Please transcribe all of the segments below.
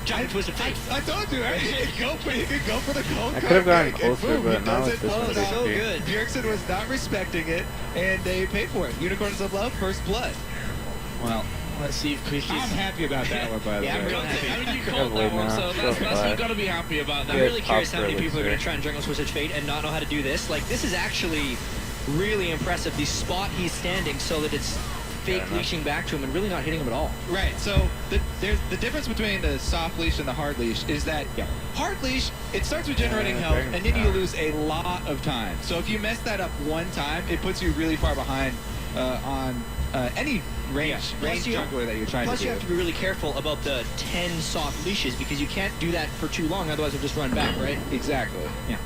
Giant Twisted Fate. I told you, right? You could go for the cold I card. could have gotten Boom, closer, but he now does it's it. just Oh, so good. Bjergsen was not respecting it, and they paid for it. Unicorns of Love, First Blood. Well, let's see if Quick I'm is... happy about that one, by the Yeah, I'm way. real happy. I mean, you called that one, so you've got to be happy about that. I'm really curious how many Top people are going to early, try and jungle Twisted Fate and not know how to do this. Like, this is actually really impressive. The spot he's standing so that it's fake leashing back to him and really not hitting him at all. Right, so there's the difference between the soft leash and the hard leash is that hard leash, it starts with generating health, and then you lose a lot of time. So if you mess that up one time, it puts you really far behind on any range jungler that you're trying to do. Plus, you have to be really careful about the 10 soft leashes because you can't do that for too long, otherwise it'll just run back, right? Exactly. Yeah.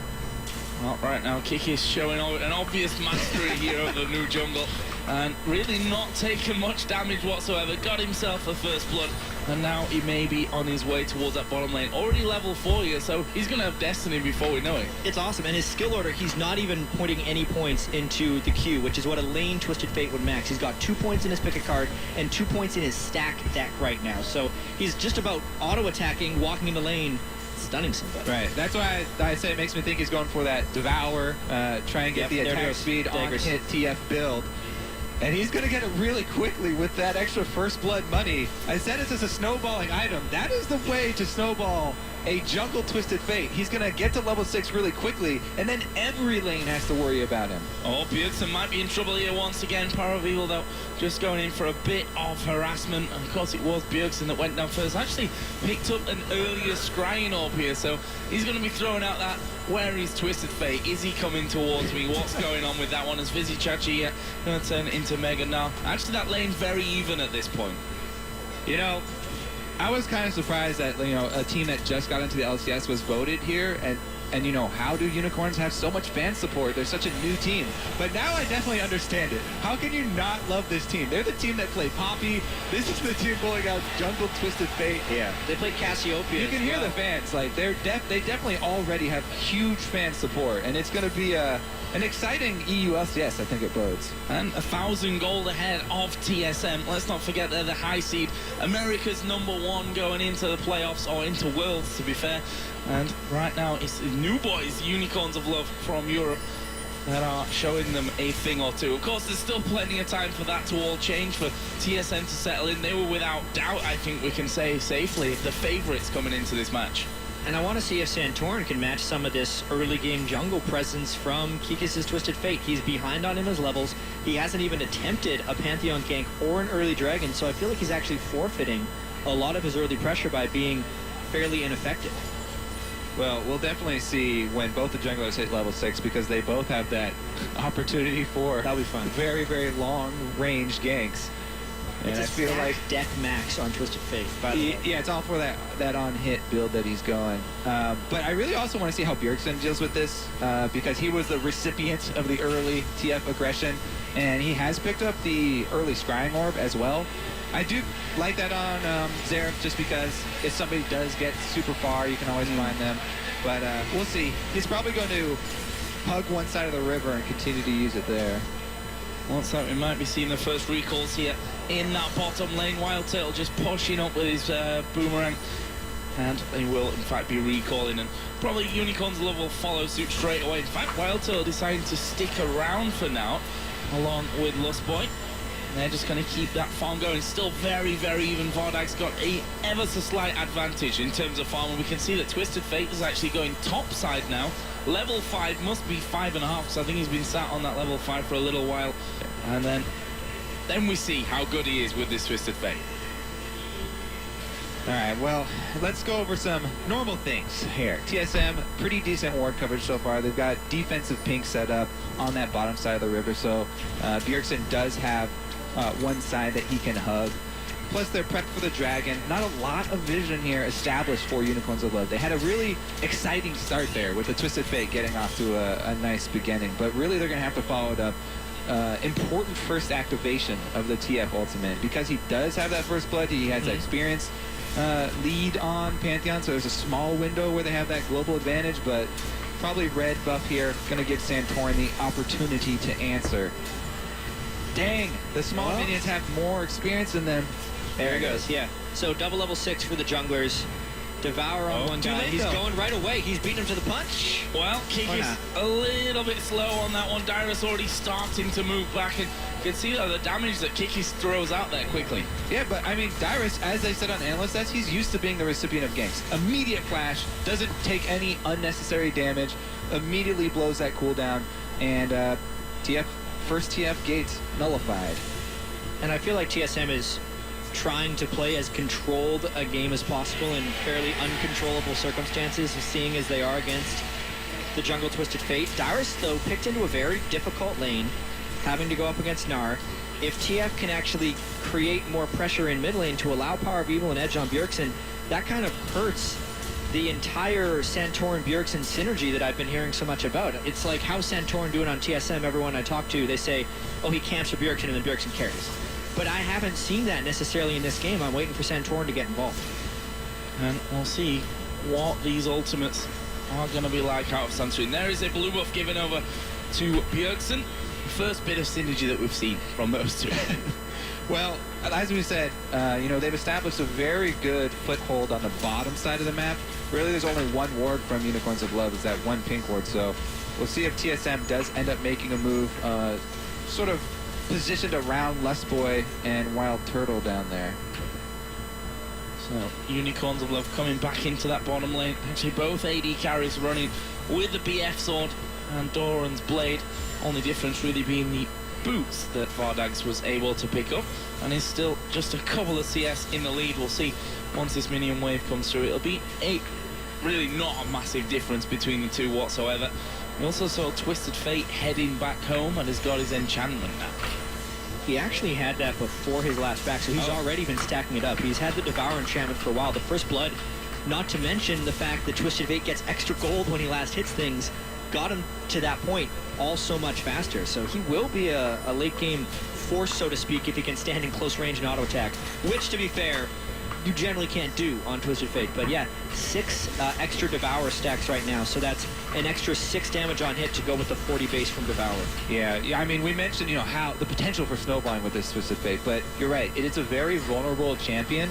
Well, right now, Kiki is showing an obvious mastery here of the new jungle and really not taking much damage whatsoever. Got himself a first blood, and now he may be on his way towards that bottom lane. Already level 4 here, so he's going to have Destiny before we know it. It's awesome, and his skill order, he's not even putting any points into the queue, which is what a lane Twisted Fate would max. He's got 2 points in his pick a card and 2 points in his stack deck right now. So he's just about auto-attacking, walking in the lane, stunning somebody. Right, that's why I say it makes me think he's going for that Devour, try and get the attack speed on hit TF build. And he's going to get it really quickly with that extra First Blood money. I said it's as a snowballing item. That is the way to snowball a jungle Twisted Fate. He's going to get to level 6 really quickly, and then every lane has to worry about him. Oh, Bjergsen might be in trouble here once again. Power of Evil, though, just going in for a bit of harassment. And of course, it was Bjergsen that went down first. Actually picked up an earlier scrying orb here, so he's going to be throwing out that, where is Twisted Fate? Is he coming towards me? What's going on with that one? As Vizzy Chachi going to turn into Mega now. Actually, that lane's very even at this point. You know, I was kind of surprised that, you know, a team that just got into the LCS was voted here, and you know, how do Unicorns have so much fan support? They're such a new team. But now I definitely understand it. How can you not love this team? They're the team that played Poppy. This is the team pulling out Jungle Twisted Fate. Yeah, they played Cassiopeia. You can hear the fans. Like, they definitely already have huge fan support, and it's going to be an exciting EU LCS, I think it bodes. And 1,000 gold ahead of TSM. Let's not forget they're the high seed. America's #1 going into the playoffs, or into Worlds, to be fair. And right now, it's the new boys, Unicorns of Love from Europe, that are showing them a thing or two. Of course, there's still plenty of time for that to all change, for TSM to settle in. They were without doubt, I think we can say safely, the favorites coming into this match. And I want to see if Santorin can match some of this early game jungle presence from Kikis' Twisted Fate. He's behind on his levels. He hasn't even attempted a Pantheon gank or an early dragon, so I feel like he's actually forfeiting a lot of his early pressure by being fairly ineffective. Well, we'll definitely see when both the junglers hit level 6, because they both have that opportunity for That'll be fun. very, very long range ganks. And I feel like deck max on Twisted Fate, by the way. Yeah, it's all for that on-hit build that he's going. But I really also want to see how Bjergsen deals with this, because he was the recipient of the early TF aggression, and he has picked up the early scrying orb as well. I do like that on Xerath, just because if somebody does get super far, you can always find them. But we'll see. He's probably going to hug one side of the river and continue to use it there. Looks like we might be seeing the first recalls here in that bottom lane. Wild Turtle just pushing up with his boomerang, and they will in fact be recalling, and probably Unicorns Love will follow suit straight away. In fact, Wild Turtle deciding to stick around for now, along with Lustboy. They're just going to keep that farm going. Still very, very even. Vardag's got a ever so slight advantage in terms of farm, and we can see that Twisted Fate is actually going top side now. Level 5 must be 5.5, so I think he's been sat on that level 5 for a little while. And then we see how good he is with this Twisted Fate. All right, well, let's go over some normal things here. TSM, pretty decent ward coverage so far. They've got defensive pink set up on that bottom side of the river, so Bjergsen does have one side that he can hug. Plus, they're prepped for the dragon. Not a lot of vision here established for Unicorns of Love. They had a really exciting start there with the Twisted Fate getting off to a nice beginning, but really they're going to have to follow it up. Important first activation of the TF ultimate, because he does have that first blood. He has that experience lead on Pantheon, so there's a small window where they have that global advantage, but probably red buff here going to give Santorin the opportunity to answer. Dang, the small minions have more experience in them. There he goes, yeah. So double level 6 for the junglers. Devour on one too guy. late, He's though. going right away. He's beating him to the punch. Well, Kiki's not? a little bit slow on that one. Dyrus already starting to move back, and you can see the damage that Kikis throws out there quickly. Yeah, but I mean, Dyrus, as I said on Analyst Stats, he's used to being the recipient of ganks. Immediate flash, doesn't take any unnecessary damage, immediately blows that cooldown, and first TF gate nullified. And I feel like TSM is trying to play as controlled a game as possible in fairly uncontrollable circumstances, seeing as they are against the jungle Twisted Fate. Dyrus, though, picked into a very difficult lane, having to go up against Gnar. If TF can actually create more pressure in mid lane to allow Power of Evil and edge on Bjergsen, that kind of hurts the entire Santorin Bjergsen synergy that I've been hearing so much about. It's like, how's Santorin doing on TSM? Everyone I talk to, they say, oh, he camps for Bjergsen and then Bjergsen carries. But I haven't seen that necessarily in this game. I'm waiting for Santorin to get involved. And we'll see what these ultimates are going to be like out of Santorin. There is a blue buff given over to Bjergsen. First bit of synergy that we've seen from those two. Well, as we said, they've established a very good foothold on the bottom side of the map. Really, there's only one ward from Unicorns of Love, is that one pink ward. So we'll see if TSM does end up making a move, sort of positioned around Lustboy and Wild Turtle down there. So Unicorns of Love coming back into that bottom lane. Actually, both AD carries running with the BF sword and Doran's blade. Only difference really being the boots that Vardags was able to pick up, and is still just a couple of CS in the lead. We'll see once this minion wave comes through. It'll be really not a massive difference between the two whatsoever. We also saw Twisted Fate heading back home and has got his enchantment now. He actually had that before his last back, so he's already been stacking it up. He's had the Devour enchantment for a while. The First Blood, not to mention the fact that Twisted Fate gets extra gold when he last hits things, got him to that point all so much faster. So he will be a late game force, so to speak, if he can stand in close range and auto attack, which, to be fair, you generally can't do on Twisted Fate. But yeah, 6 extra Devour stacks right now, so that's an extra 6 damage on hit to go with the 40 base from Devour. Yeah, I mean, we mentioned, how the potential for snowballing with this Twisted Fate, but you're right, it's a very vulnerable champion,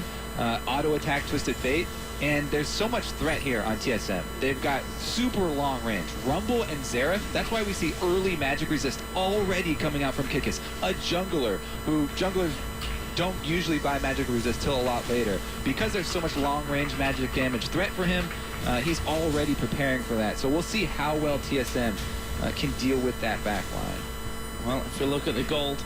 auto attack Twisted Fate, and there's so much threat here on TSM. They've got super long range. Rumble and Xerath, that's why we see early magic resist already coming out from Kikis. A jungler, who junglers don't usually buy magic resist till a lot later. Because there's so much long-range magic damage threat for him, he's already preparing for that. So we'll see how well TSM can deal with that back line. Well, if we look at the gold,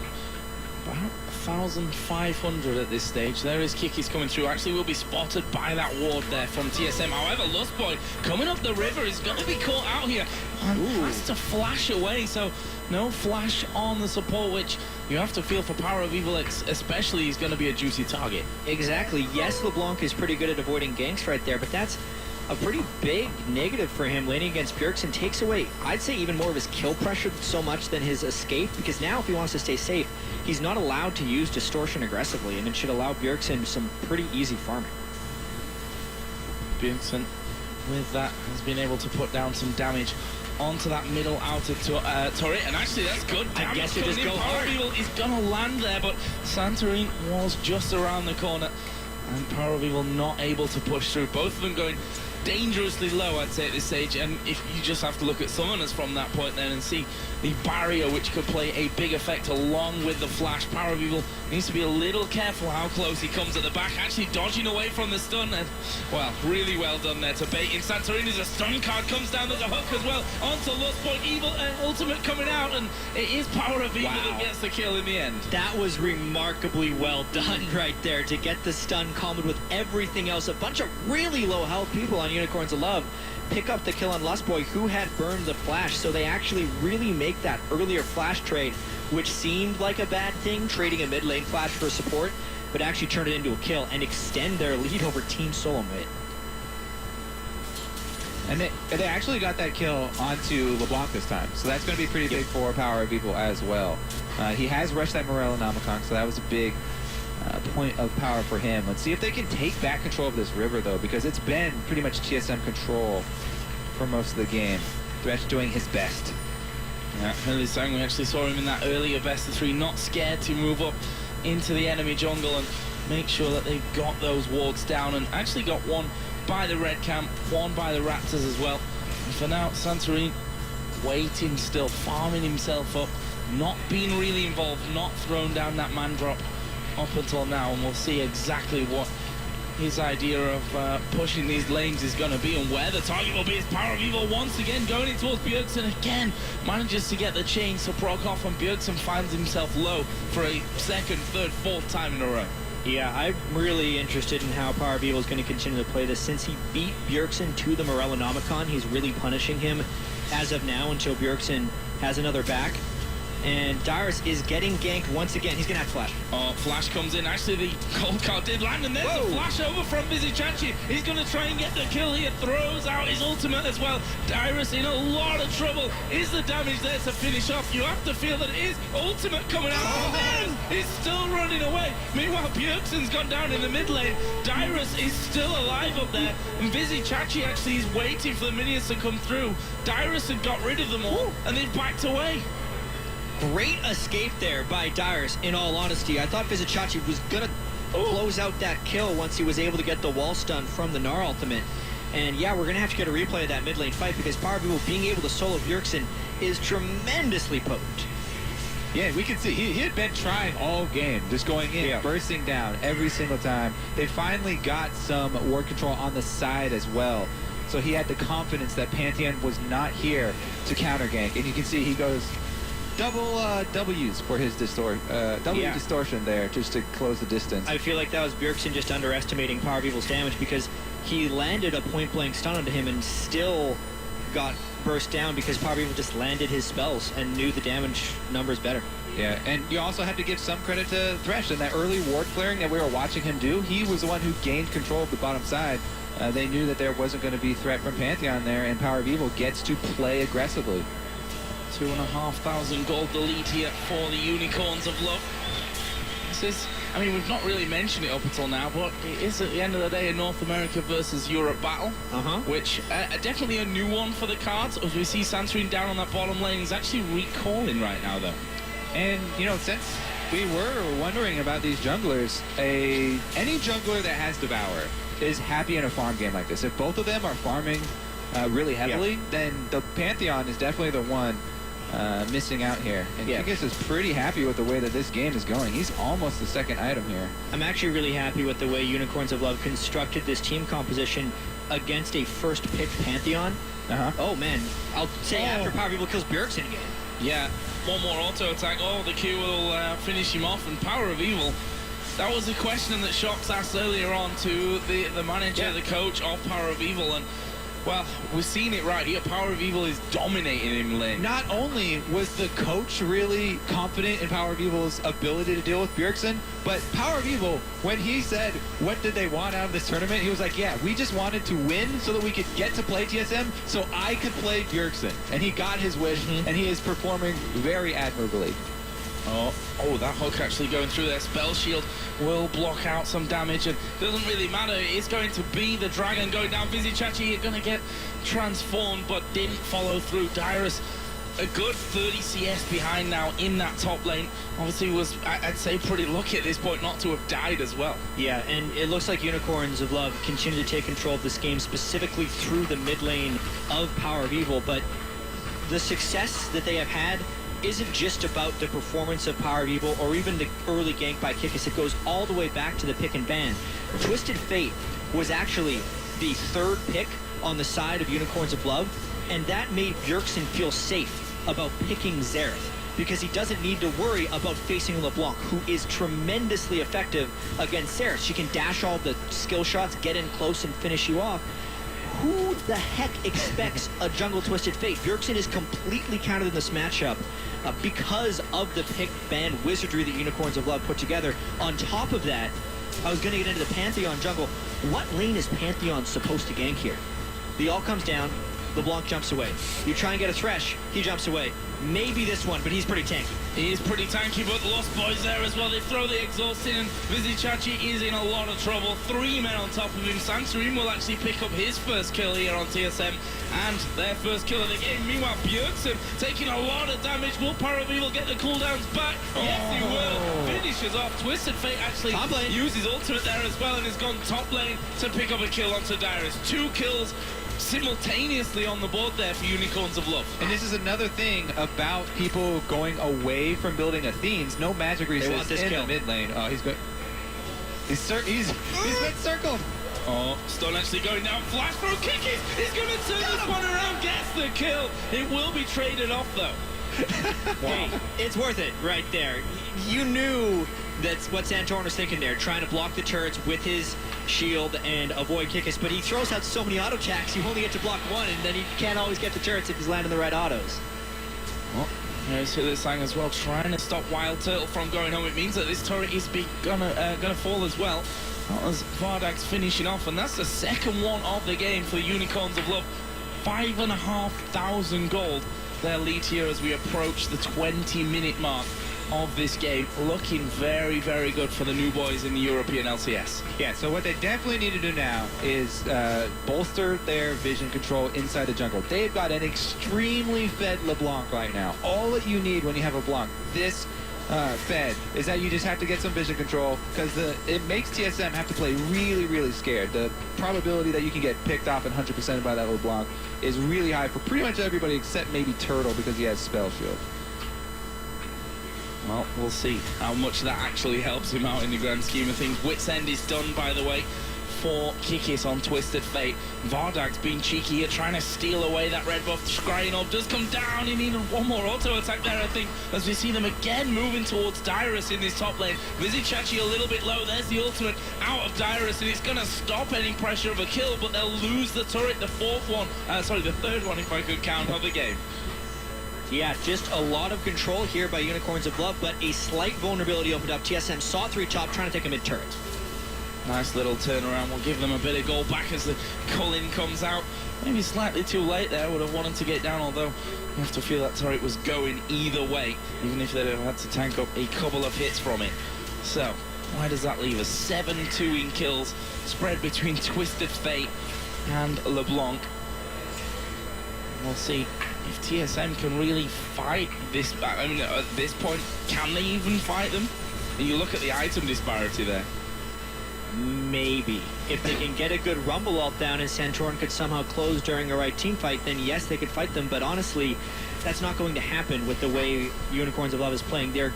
about 1,500 at this stage. There is Kikis coming through. Actually will be spotted by that ward there from TSM. However, Lustboy coming up the river is going to be caught out here and has to flash away. So no flash on the support, which you have to feel for Power of Evil especially is going to be a juicy target. Exactly. Yes, LeBlanc is pretty good at avoiding ganks right there, but that's a pretty big negative for him. Laning against Bjergsen takes away, I'd say, even more of his kill pressure so much than his escape, because now if he wants to stay safe, he's not allowed to use Distortion aggressively, and it should allow Bjergsen some pretty easy farming. Bjergsen, with that, has been able to put down some damage onto that middle outer turret, and actually that's good. I guess it just go hard. Power of Evil is gonna land there, but Santorin was just around the corner, and Power of Evil not able to push through. Both of them going dangerously low, I'd say, at this stage, and if you just have to look at Summoners from that point then and see the barrier, which could play a big effect along with the flash. Power of Evil needs to be a little careful how close he comes at the back, actually dodging away from the stun, and, well, really well done there to bait in. Santorin as a stun card comes down, there's a hook as well onto Lustboy. Evil and Ultimate coming out, and it is Power of Evil that gets the kill in the end. That was remarkably well done right there to get the stun comboed with everything else. A bunch of really low health people on Unicorns of Love pick up the kill on Lustboy, who had burned the flash, so they actually really make that earlier flash trade, which seemed like a bad thing, trading a mid lane flash for support, but actually turn it into a kill and extend their lead over Team Solo Mid. And they actually got that kill onto LeBlanc this time, so that's going to be pretty big for Power of Evil as well. He has rushed that Morellonomicon, so that was a big point of power for him. Let's see if they can take back control of this river, though, because it's been pretty much TSM control for most of the game. Thresh doing his best. Yeah, Hurley Sang, we actually saw him in that earlier best of 3, not scared to move up into the enemy jungle and make sure that they've got those wards down, and actually got one by the red camp, one by the Raptors as well. And for now, Santorin waiting still, farming himself up, not being really involved, not thrown down that man drop up until now, and we'll see exactly what his idea of pushing these lanes is going to be and where the target will be. As Power of Evil once again going in towards Bjergsen, again manages to get the chains to Prokhoff, and Bjergsen finds himself low for a second, third, fourth time in a row. Yeah, I'm really interested in how Power of Evil is going to continue to play this. Since he beat Bjergsen to the Morellonomicon, he's really punishing him as of now until Bjergsen has another back. And Dyrus is getting ganked once again. He's going to have Flash. Oh, Flash comes in. Actually, the cold card did land, and there's a flash over from Vizichachi. He's going to try and get the kill here. Throws out his ultimate as well. Dyrus in a lot of trouble. Is the damage there to finish off? You have to feel that it is ultimate coming out. Oh, Dyrus is still running away. Meanwhile, Bjergsen's gone down in the mid lane. Dyrus is still alive up there, and Vizichachi actually is waiting for the minions to come through. Dyrus had got rid of them all, and they've backed away. Great escape there by Dyrus, in all honesty. I thought Vizichachi was going to close out that kill once he was able to get the wall stun from the Gnar ultimate. And yeah, we're going to have to get a replay of that mid lane fight, because Power of Evil being able to solo Bjergsen is tremendously potent. Yeah, we can see he had been trying all game, just going in, bursting down every single time. They finally got some ward control on the side as well. So he had the confidence that Pantheon was not here to counter gank. And you can see he goes double W's for his distortion there, just to close the distance. I feel like that was Bjergsen just underestimating Power of Evil's damage, because he landed a point-blank stun onto him and still got burst down because Power of Evil just landed his spells and knew the damage numbers better. Yeah, and you also have to give some credit to Thresh in that early ward clearing that we were watching him do. He was the one who gained control of the bottom side. They knew that there wasn't going to be threat from Pantheon there, and Power of Evil gets to play aggressively. 2,500 gold the lead here for the Unicorns of Love. This is, I mean, we've not really mentioned it up until now, but it is at the end of the day a North America versus Europe battle, which definitely a new one for the cards. As we see Santorin down on that bottom lane, he's actually recalling right now though. And you know, since we were wondering about these junglers, any jungler that has Devour is happy in a farm game like this. If both of them are farming really heavily, then the Pantheon is definitely the one missing out here. And Kikis is pretty happy with the way that this game is going. He's almost the second item here. I'm actually really happy with the way Unicorns of Love constructed this team composition against a first pick Pantheon. Oh man, I'll say after Power of Evil kills Bjergsen again. Yeah, one more auto attack. Oh, the Q will finish him off, and Power of Evil. That was a question that Shox asked earlier on to the manager, the coach of Power of Evil, and well, we're seeing it right here. Power of Evil is dominating him lane. Not only was the coach really confident in Power of Evil's ability to deal with Bjergsen, but Power of Evil, when he said, what did they want out of this tournament? He was like, yeah, we just wanted to win so that we could get to play TSM so I could play Bjergsen. And he got his wish, and he is performing very admirably. Oh, that hook actually going through their spell shield will block out some damage, and it doesn't really matter. It's going to be the dragon going down. Vizichachi going to get transformed, but didn't follow through. Dyrus, a good 30 CS behind now in that top lane. Obviously was, I'd say, pretty lucky at this point not to have died as well. Yeah, and it looks like Unicorns of Love continue to take control of this game, specifically through the mid lane of Power of Evil, but the success that they have had isn't just about the performance of Power of Evil or even the early gank by Kikis. It goes all the way back to the pick and ban. Twisted Fate was actually the third pick on the side of Unicorns of Love, and that made Bjergsen feel safe about picking Xerath, because he doesn't need to worry about facing LeBlanc, who is tremendously effective against Xerath. She can dash all the skill shots, get in close, and finish you off. Who the heck expects a jungle Twisted Fate? Bjergsen is completely counted in this matchup because of the pick ban wizardry that Unicorns of Love put together. On top of that, I was going to get into the Pantheon jungle. What lane is Pantheon supposed to gank here? The ult comes down, LeBlanc jumps away. You try and get a Thresh, he jumps away. maybe this one, but he's pretty tanky. He is pretty tanky, but the Lost Boys there as well. They throw the exhaust in, and Vizichachi is in a lot of trouble. 3 men on top of him. Santorin will actually pick up his first kill here on TSM, and their first kill of the game. Meanwhile, Bjergsen taking a lot of damage. Will Parabeetle get the cooldowns back? Yes, he will. Finishes off. Twisted Fate actually uses ultimate there as well, and has gone top lane to pick up a kill onto Dyrus. 2 kills simultaneously on the board there for Unicorns of Love. And this is another thing about people going away from building Athenes. No magic resist in the mid lane. Oh, he's good. He's been circled. Oh, Stun actually going down. Flash through Kikis. He's going to turn this one around. Gets the kill. It will be traded off though. Hey, it's worth it right there. You knew that's what Santorin was thinking there, trying to block the turrets with his shield and avoid Kikis, but he throws out so many auto attacks, you only get to block one, and then he can't always get the turrets if he's landing the right autos. Well, there's Hillisang as well, trying to stop Wild Turtle from going home. It means that this turret is gonna fall as well. That was Vardag's finishing off, and that's the second one of the game for the Unicorns of Love. 5,500 gold. Their lead here as we approach the 20-minute mark of this game. Looking very, very good for the new boys in the European LCS. Yeah, so what they definitely need to do now is bolster their vision control inside the jungle. They've got an extremely fed LeBlanc right now. All that you need when you have a LeBlanc this fed is that you just have to get some vision control, because it makes TSM have to play really, really scared. The probability that you can get picked off and 100% by that LeBlanc is really high for pretty much everybody except maybe Turtle, because he has Spell Shield. Well, we'll see how much that actually helps him out in the grand scheme of things. Wit's End is done, by the way, for Kikis on Twisted Fate. Vardag's being cheeky here, trying to steal away that red buff. Skrynov does come down. He needed one more auto attack there, I think, as we see them again moving towards Dyrus in this top lane. Vizichachi a little bit low. There's the ultimate out of Dyrus, and it's going to stop any pressure of a kill, but they'll lose the turret, the third one, if I could count, of the game. Yeah, just a lot of control here by Unicorns of Love, but a slight vulnerability opened up. TSM saw 3 top, trying to take a mid-turret. Nice little turnaround. We'll give them a bit of gold back as the Cullen comes out. Maybe slightly too late there. Would have wanted to get down, although you have to feel that turret was going either way, even if they'd have had to tank up a couple of hits from it. So, why does that leave us? 7-2 in kills, spread between Twisted Fate and LeBlanc. We'll see if TSM can really fight this. I mean, at this point, can they even fight them? You look at the item disparity there. Maybe. If they can get a good rumble ult down and Santorin could somehow close during a right team fight, then yes, they could fight them. But honestly, that's not going to happen with the way Unicorns of Love is playing. They're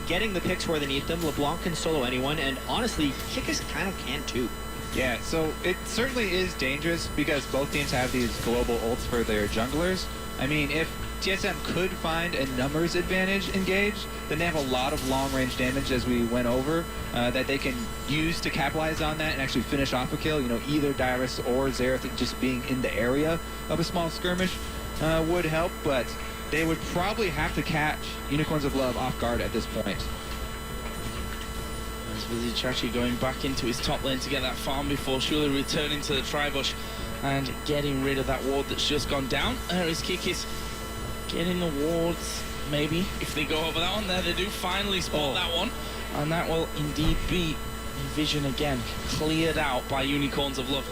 getting the picks where they need them. LeBlanc can solo anyone, and honestly, Kikis kind of can too. Yeah, so it certainly is dangerous because both teams have these global ults for their junglers. I mean, if TSM could find a numbers advantage engaged, then they have a lot of long-range damage, as we went over, that they can use to capitalize on that and actually finish off a kill. You know, either Dyrus or Xerath just being in the area of a small skirmish would help, but they would probably have to catch Unicorns of Love off guard at this point. Vizichachi going back into his top lane to get that farm before surely returning to the Tribush and getting rid of that ward that's just gone down. There is Kikis getting the wards, maybe, if they go over that one there. They do finally spot that one, and that will indeed be vision again, cleared out by Unicorns of Love.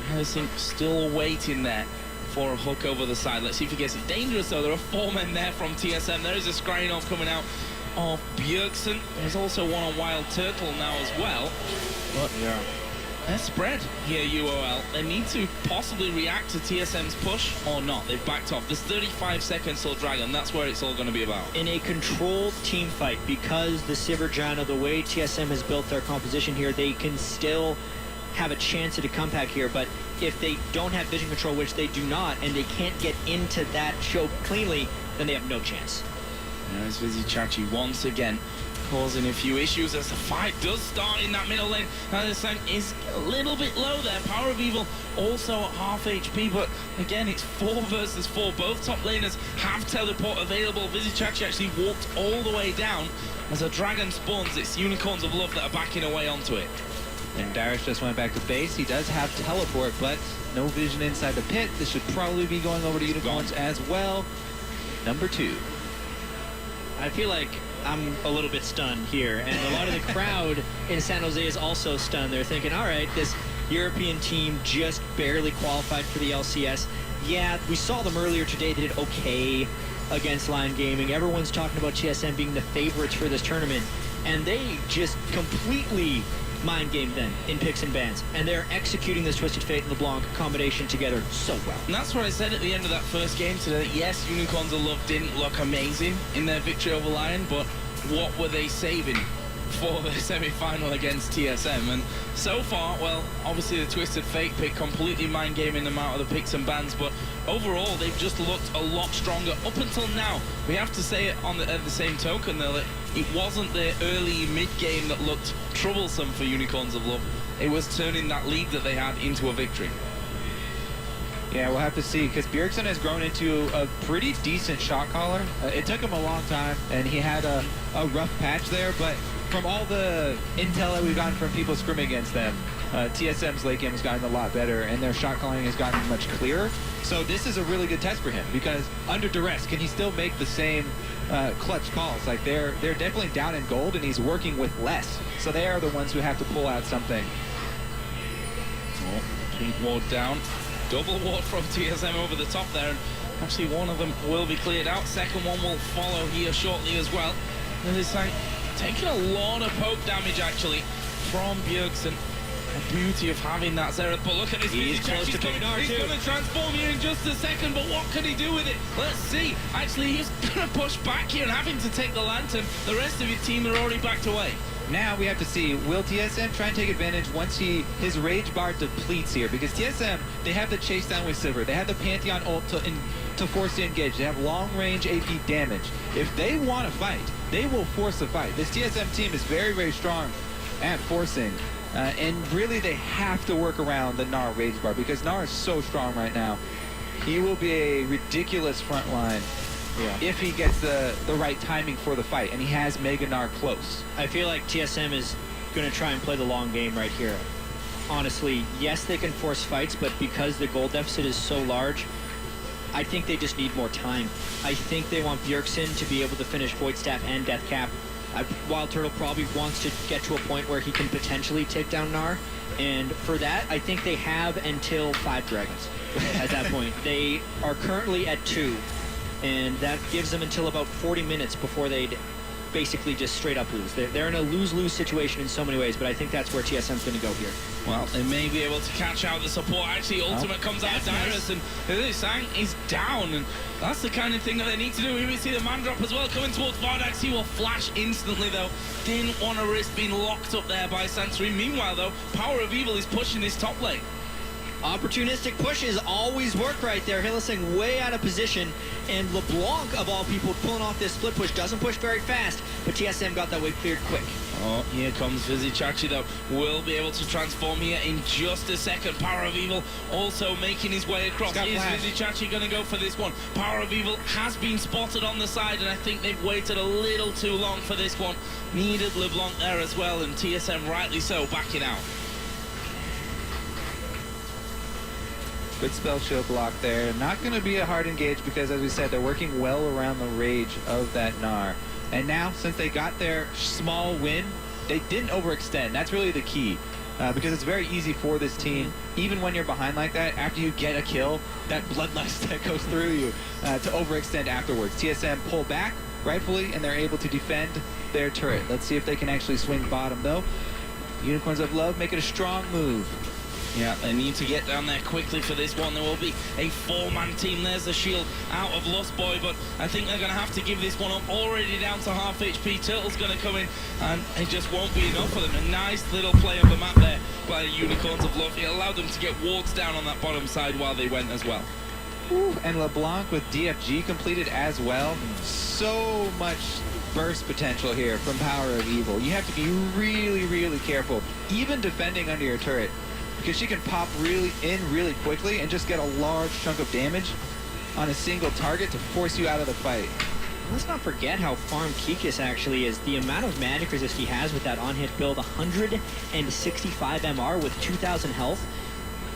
Helsing still waiting there for a hook over the side. Let's see if he gets it. Dangerous though, there are 4 men there from TSM. There is a Skrynov coming out of Bjergsen. There's also one on Wild Turtle now as well. But yeah, they're spread here, UOL. They need to possibly react to TSM's push or not. They've backed off. There's 35 seconds till Dragon. That's where it's all going to be about. In a controlled team fight, because the Sivir Giant, the way TSM has built their composition here, they can still have a chance at a comeback here. But if they don't have vision control, which they do not, and they can't get into that choke cleanly, then they have no chance. There's Vizichachi once again causing a few issues as the fight does start in that middle lane. Now this time is a little bit low there. Power of Evil also at half HP, but again it's 4 versus 4. Both top laners have teleport available. Vizichachi actually walked all the way down. As a dragon spawns, it's Unicorns of Love that are backing away onto it. And Dyrus just went back to base. He does have teleport, but no vision inside the pit. This should probably be going over to Unicorns as well. number 2. I feel like I'm a little bit stunned here, and a lot of the crowd in San Jose is also stunned. They're thinking, all right, this European team just barely qualified for the LCS. Yeah, we saw them earlier today. They did okay against Lion Gaming. Everyone's talking about TSM being the favorites for this tournament, and they just completely mind game them in picks and bans, and they're executing this Twisted Fate and LeBlanc combination together so well. And that's what I said at the end of that first game today. Yes, Unicorns of Love didn't look amazing in their victory over Lion, but what were they saving for the semi-final against TSM? And so far, well, obviously the Twisted Fate pick completely mind gaming them out of the picks and bans, but overall they've just looked a lot stronger up until now. We have to say it at the same token though, that it wasn't the early mid-game that looked troublesome for Unicorns of Love. It was turning that lead that they had into a victory. Yeah, we'll have to see, because Bjergsen has grown into a pretty decent shot caller. It took him a long time, and he had a rough patch there, but from all the intel that we've gotten from people scrimming against them, TSM's late game has gotten a lot better, and their shot calling has gotten much clearer. So this is a really good test for him, because under duress, can he still make the same clutch calls? Like, they're definitely down in gold, and he's working with less. So they are the ones who have to pull out something. Oh, pink ward down. Double ward from TSM over the top there, and actually one of them will be cleared out. Second one will follow here shortly as well. And this time taking a lot of poke damage actually from Bjergsen. The beauty of having that Zerath, but look at this. He's close to picking R2. He's going to transform here in just a second, but what can he do with it? Let's see. Actually, he's going to push back here and having to take the Lantern. The rest of his team are already backed away. Now we have to see, will TSM try and take advantage once his rage bar depletes here? Because TSM, they have the chase down with Silver. They have the Pantheon ult to force the engage. They have long range AP damage. If they want to fight, they will force a fight. This TSM team is very, very strong at forcing. And really, they have to work around the Gnar rage bar, because Gnar is so strong right now. He will be a ridiculous front line. Yeah. If he gets the right timing for the fight, and he has Mega Gnar close. I feel like TSM is going to try and play the long game right here. Honestly, yes, they can force fights, but because the gold deficit is so large, I think they just need more time. I think they want Bjergsen to be able to finish Void Staff and Death Cap. Wild Turtle probably wants to get to a point where he can potentially take down Gnar, and for that, I think they have until 5 dragons at that point. They are currently at 2. And that gives them until about 40 minutes before they'd basically just straight up lose. They're in a lose-lose situation in so many ways, but I think that's where TSM's going to go here. Well, they may be able to catch out the support. Actually, Ultimate comes out of Dyrus, and Sang is down, and that's the kind of thing that they need to do. Here we see the man drop as well coming towards Vardax. He will flash instantly, though. Didn't want to risk being locked up there by Sansui. Meanwhile, though, Power of Evil is pushing this top lane. Opportunistic pushes always work right there. Hylissang way out of position, and LeBlanc, of all people, pulling off this split push. Doesn't push very fast, but TSM got that way cleared quick. Oh, here comes Vizichachi, though. Will be able to transform here in just a second. Power of Evil also making his way across. Is Vizichachi going to go for this one? Power of Evil has been spotted on the side, and I think they've waited a little too long for this one. Needed LeBlanc there as well, and TSM rightly so backing out. Good spell shield block there. Not going to be a hard engage because, as we said, they're working well around the rage of that Gnar. And now, since they got their small win, they didn't overextend. That's really the key. Because it's very easy for this team, even when you're behind like that, after you get a kill, that bloodlust that goes through you, to overextend afterwards. TSM pull back, rightfully, and they're able to defend their turret. Let's see if they can actually swing bottom, though. Unicorns of Love making a strong move. Yeah, they need to get down there quickly for this one. There will be a 4-man team. There's the shield out of Lost Boy, but I think they're going to have to give this one up. Already down to half HP. Turtle's going to come in, and it just won't be enough for them. A nice little play of the map there by Unicorns of Love. It allowed them to get wards down on that bottom side while they went as well. Ooh, and LeBlanc with DFG completed as well. So much burst potential here from Power of Evil. You have to be really, really careful, even defending under your turret, because she can pop really quickly and just get a large chunk of damage on a single target to force you out of the fight. Let's not forget how farmed Kikis actually is. The amount of magic resist he has with that on-hit build, 165 MR with 2,000 health.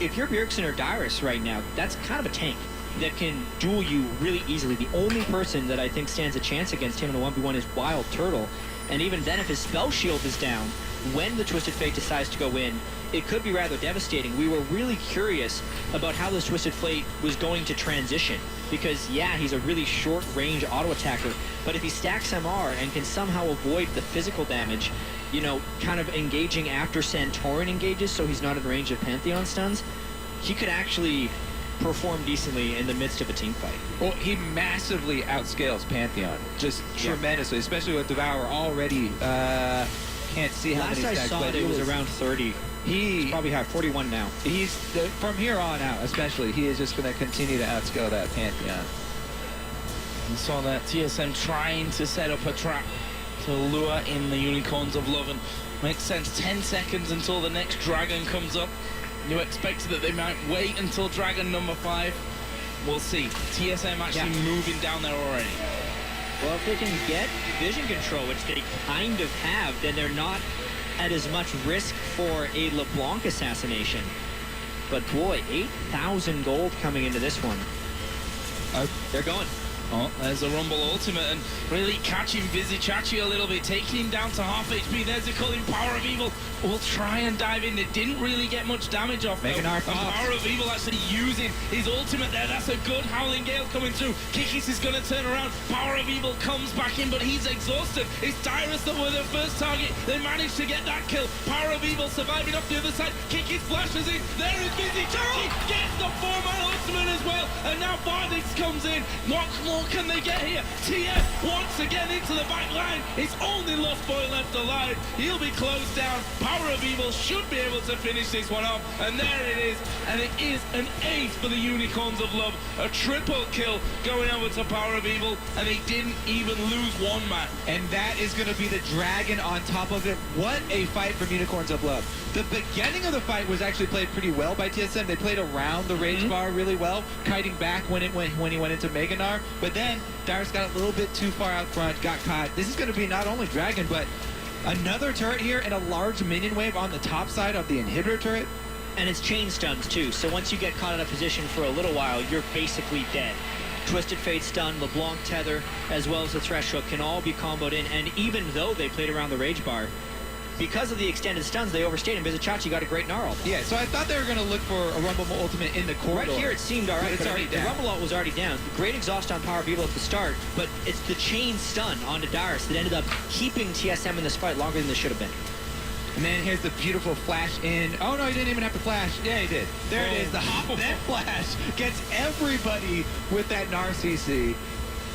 If you're Bjergsen or Dyrus right now, that's kind of a tank. that can duel you really easily. The only person that I think stands a chance against him in a 1v1 is Wild Turtle. And even then, if his spell shield is down, when the Twisted Fate decides to go in, it could be rather devastating. We were really curious about how this Twisted Fate was going to transition. Because, yeah, he's a really short-range auto attacker, but if he stacks MR and can somehow avoid the physical damage, you know, kind of engaging after Santorin engages so he's not in range of Pantheon stuns, he could actually perform decently in the midst of a team fight. Well, he massively outscales Pantheon, just tremendously, especially with Devour already. Can't see how Last many I stacks, saw but it was around 30. He's probably have 41 now. He's from here on out, especially, he is just going to continue to outscale that Pantheon. We saw that TSM trying to set up a trap to lure in the Unicorns of Love, and makes sense. 10 seconds until the next dragon comes up. You expect that they might wait until dragon number 5. We'll see. TSM actually moving down there already. Well, if they can get vision control, which they kind of have, then they're not at as much risk for a LeBlanc assassination. But boy, 8,000 gold coming into this one. They're going. Oh, there's a Rumble ultimate, and really catching Vizicachi a little bit, taking him down to half HP. There's a calling Power of Evil. Will try and dive in. They didn't really get much damage off. Making our Power of Evil actually using his ultimate there. That's a good Howling Gale coming through. Kikis is going to turn around. Power of Evil comes back in, but he's exhausted. It's Dyrus that were their first target. They managed to get that kill. Power of Evil surviving off the other side. Kikis flashes in. There is Vizicachi. Gets the 4-man ultimate as well. And now Bardix comes in. What more can they get here? TF once again into the back line. It's only Lost Boy left alive. He'll be closed down. Power of Evil should be able to finish this one off. And there it is. And it is an ace for the Unicorns of Love. A triple kill going over to Power of Evil. And they didn't even lose one man. And that is going to be the dragon on top of it. What a fight from Unicorns of Love. The beginning of the fight was actually played pretty well by TSM. They played around the rage bar really well, kiting back when he went into Meganar. But then Dyrus got a little bit too far out front, got caught. This is going to be not only dragon, but another turret here and a large minion wave on the top side of the inhibitor turret. And it's chain stuns too, so once you get caught in a position for a little while, you're basically dead. Twisted Fate stun, LeBlanc tether, as well as the Thresh Hook can all be comboed in, and even though they played around the rage bar, because of the extended stuns, they overstayed, and Vizicachi got a great gnarl. Yeah, so I thought they were going to look for a Rumble ultimate in the corridor. Right here it seemed all right, but it's already down. The Rumble ult was already down. Great exhaust on Power of Evil at the start, but it's the chain stun onto Dyrus that ended up keeping TSM in this fight longer than they should have been. And then here's the beautiful flash in. Oh, no, he didn't even have to flash. Yeah, he did. There it is. The hop that flash gets everybody with that Gnar CC.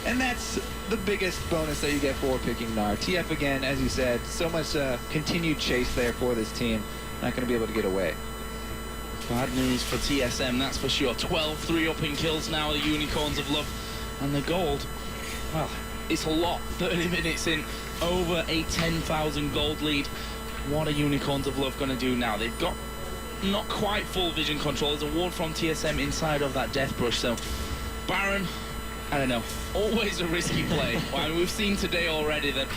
And that's the biggest bonus that you get for picking Gnar. TF again, as you said, so much continued chase there for this team. Not going to be able to get away. Bad news for TSM, that's for sure. 12 3-up in kills now, the Unicorns of Love. And the gold, well, it's a lot. 30 minutes in, over a 10,000 gold lead. What are Unicorns of Love going to do now? They've got not quite full vision control. There's a ward from TSM inside of that Death Brush, so Baron, I don't know, always a risky play. Well, we've seen today already that,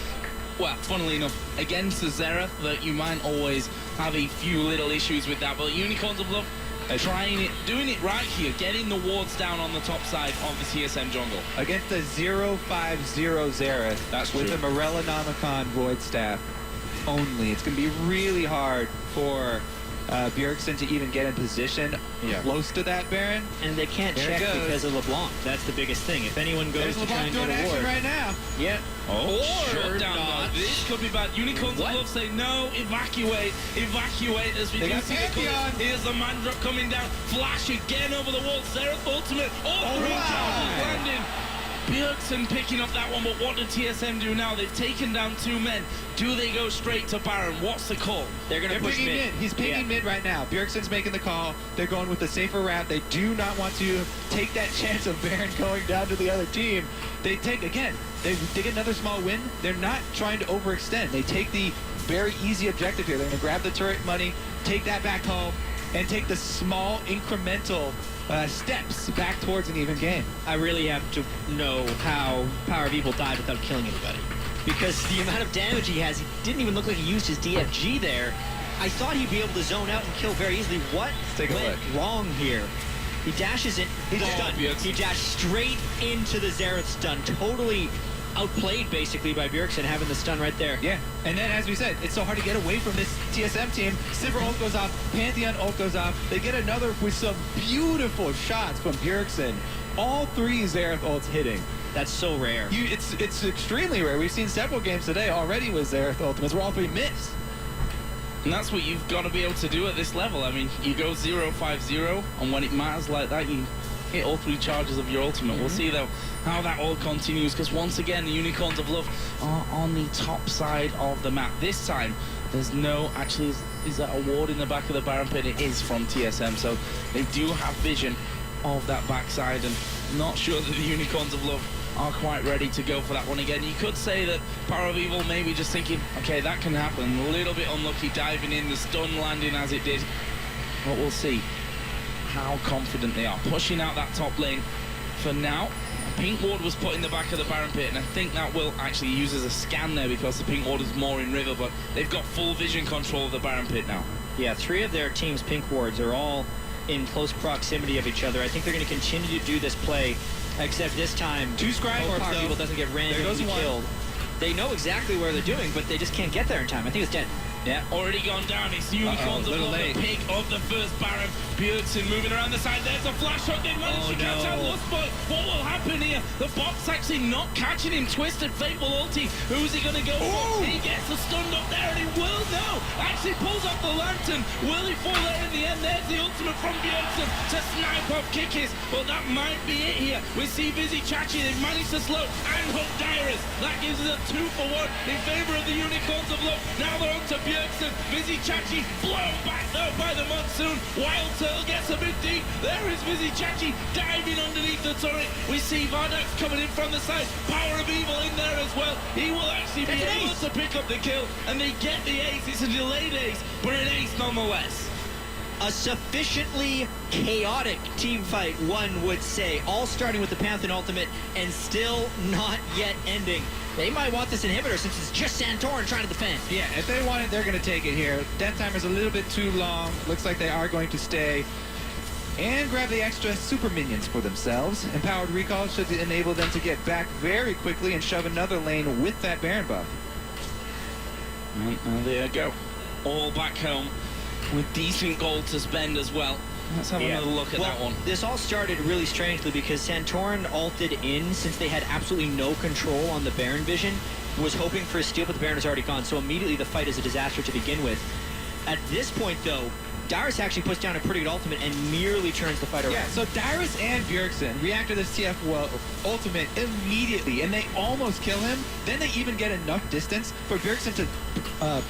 well, funnily enough, against the Xerath, that you might always have a few little issues with that, but Unicorns of Love are trying it, doing it right here, getting the wards down on the top side of the TSM jungle. Against the 0-5-0 Xerath, that's with true. the Morellonomicon Void Staff only. It's going to be really hard for Bjergsen to even get in position close to that Baron. And they can't check because of LeBlanc. That's the biggest thing. If anyone goes to try and get a ward right now. Yeah. Oh, sure down not. This could be bad. Unicorns of Love say no, evacuate, evacuate as we do see the colors. Here's the man drop coming down. Flash again over the wall. Xerath ultimate. All three charges landing. Bjergsen picking up that one, but what did TSM do now? They've taken down 2 men. Do they go straight to Baron? What's the call? They're going to push mid. He's picking mid right now. Bjergsen's making the call. They're going with the safer route. They do not want to take that chance of Baron going down to the other team. They take, again, they get another small win. They're not trying to overextend. They take the very easy objective here. They're going to grab the turret money, take that back home, and take the small incremental steps back towards an even game. I really have to know how Power of Evil died without killing anybody. Because the amount of damage he has, he didn't even look like he used his DFG there. I thought he'd be able to zone out and kill very easily. What take a went look. wrong here? He dashes in. He's stunned. He dashed straight into the Xerath stun. Totally outplayed, basically, by Bjergsen having the stun right there. Yeah, and then, as we said, it's so hard to get away from this TSM team. Sivir ult goes off, Pantheon ult goes off. They get another with some beautiful shots from Bjergsen. All 3 Xerath ults hitting. That's so rare. It's extremely rare. We've seen several games today already with Xerath ultimates where all 3 miss. And that's what you've got to be able to do at this level. I mean, you go 0-5-0, and when it matters like that, you hit all 3 charges of your ultimate. We'll see, though, how that all continues, because once again, the Unicorns of Love are on the top side of the map. This time, there's no, actually, is that a ward in the back of the Baron Pit? It is from TSM, so they do have vision of that backside, and not sure that the Unicorns of Love are quite ready to go for that one again. You could say that Power of Evil maybe just thinking, okay, that can happen. A little bit unlucky diving in, the stun landing as it did. But we'll see how confident they are. Pushing out that top lane for now. Pink ward was put in the back of the Baron Pit, and I think that will actually use as a scan there because the pink ward is more in river, but they've got full vision control of the Baron Pit now. Yeah, 3 of their team's pink wards are all in close proximity of each other. I think they're going to continue to do this play, except this time, 2 Scry Power Orbs, Evil doesn't get randomly killed. They know exactly where they're doing, but they just can't get there in time. I think it's dead. Yeah, already gone down. It's Unicorns of Love, the pick of the first Baron. Bjergsen moving around the side. There's a flash shot. They managed to catch out Lustboy. What will happen here? The bot's actually not catching him. Twisted Fate will ulti. Who's he going to go for? He gets the stunned up there, and he will now. Actually pulls up the lantern. Will he fall there in the end? There's the ultimate from Bjergsen to snipe off Kikis. Well, that might be it here. We see Vizzy Chachi. They've managed to slow and hook Dyrus. That gives us a 2-for-1 in favor of the Unicorns of Love. Now they're on to Bjergsen. Vizzy Chachi blown back though by the monsoon. Wild Turtle gets a bit deep. There is Vizzy Chachi diving underneath the turret. We see Vardax coming in from the side. Power of Evil in there as well. He will actually be able to pick up the kill, and they get the ace. It's a delayed ace, but an ace nonetheless. A sufficiently chaotic team fight, one would say, all starting with the Pantheon ultimate and still not yet ending. They might want this inhibitor since it's just Santorin trying to defend. Yeah, if they want it, they're going to take it here. Death timer's a little bit too long. Looks like they are going to stay and grab the extra super minions for themselves. Empowered Recall should enable them to get back very quickly and shove another lane with that Baron buff. And there you go. All back home with decent gold to spend as well. Let's have another look at that one. This all started really strangely because Santorin ulted in since they had absolutely no control on the Baron vision, was hoping for a steal, but the Baron is already gone, so immediately the fight is a disaster to begin with. At this point, though, Dyrus actually puts down a pretty good ultimate and merely turns the fight around. Yeah, so Dyrus and Bjergsen react to this TF ultimate immediately, and they almost kill him. Then they even get enough distance for Bjergsen to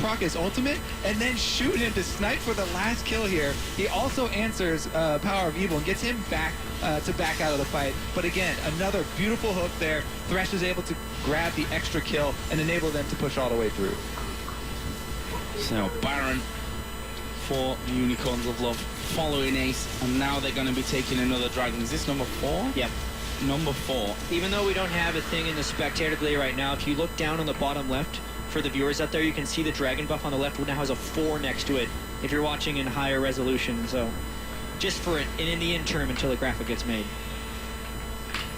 proc his ultimate, and then shoot him to snipe for the last kill here. He also answers Power of Evil and gets him back to back out of the fight. But again, another beautiful hook there. Thresh is able to grab the extra kill and enable them to push all the way through. So Baron for the Unicorns of Love following ace, and now they're going to be taking another dragon. Is this number 4? Yep. Number 4. Even though we don't have a thing in the spectator delay right now, if you look down on the bottom left for the viewers out there, you can see the dragon buff on the left now has a 4 next to it if you're watching in higher resolution. So just for it in the interim until the graphic gets made.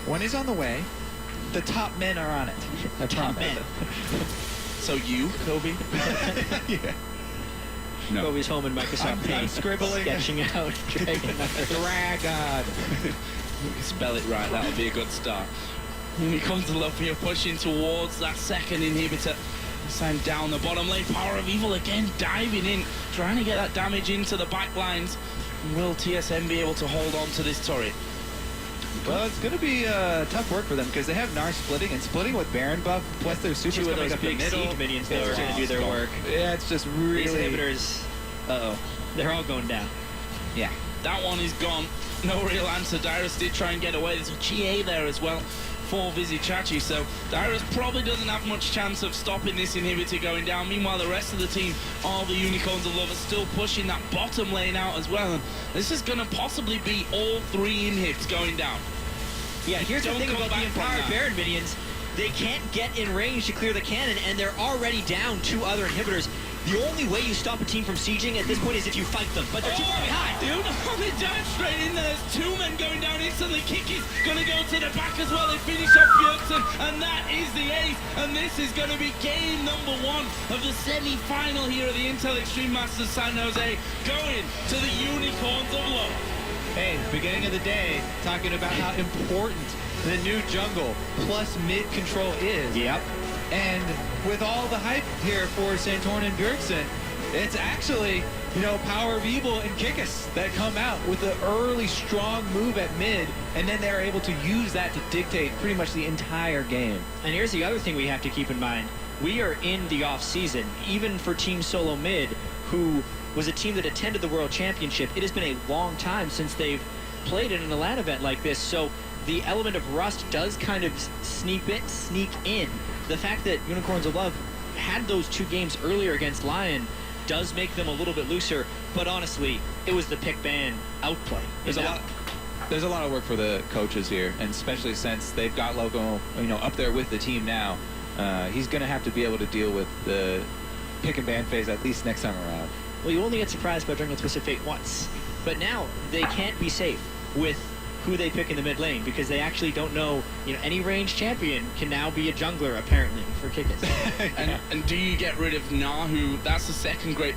One is on the way. The top men are on it. The top men. So you, Kobe? Yeah. No. Kobe's home in Microsoft Paint. I'm scribbling. Sketching out dragon. Dragon. Spell it right, that'll be a good start. Unicorns of Love here pushing towards that second inhibitor. Sign down the bottom lane. Power of Evil again diving in, trying to get that damage into the back lines. Will TSM be able to hold on to this turret? Well, it's going to be tough work for them because they have Gnar splitting, and splitting with Baron buff, plus their supers Two of coming those up the big middle. siege minions that are going to do their work. Yeah, it's just really... These inhibitors, they're all going down. Yeah, that one is gone. No real answer. Dyrus did try and get away. There's a GA there as well for Vizzy Chachi, so Dyrus probably doesn't have much chance of stopping this inhibitor going down. Meanwhile, the rest of the team, all the Unicorns of Love, are still pushing that bottom lane out as well, and this is going to possibly be all 3 inhibs going down. Yeah, here's the thing about the Empowered Baron minions. They can't get in range to clear the cannon, and they're already down 2 other inhibitors. The only way you stop a team from sieging at this point is if you fight them, but they're too far behind. Dude, they dive straight in there. There's two men going down instantly. Kiki's going to go to the back as well. They finish off Bjergsen, and that is the ace. And this is going to be game number 1 of the semi-final here at the Intel Extreme Masters San Jose, going to the Unicorns of Love. Hey, beginning of the day, talking about how important the new jungle plus mid control is. Yep. And with all the hype here for Santorin and Bjergsen, it's actually, Power of Evil and Kikis that come out with the early strong move at mid, and then they're able to use that to dictate pretty much the entire game. And here's the other thing we have to keep in mind. We are in the off-season, even for Team Solo Mid, who was a team that attended the World Championship. It has been a long time since they've played in an LAN event like this, so the element of rust does kind of sneak in. The fact that Unicorns of Love had those 2 games earlier against Lion does make them a little bit looser, but honestly, it was the pick ban outplay. There's a lot of work for the coaches here, and especially since they've got Loco, up there with the team now. He's going to have to be able to deal with the pick and ban phase at least next time around. Well, you only get surprised by Jungle Twisted Fate once, but now they can't be safe with who they pick in the mid lane because they actually don't know, any range champion can now be a jungler apparently for Kikis. And do you get rid of Nahu? That's the second great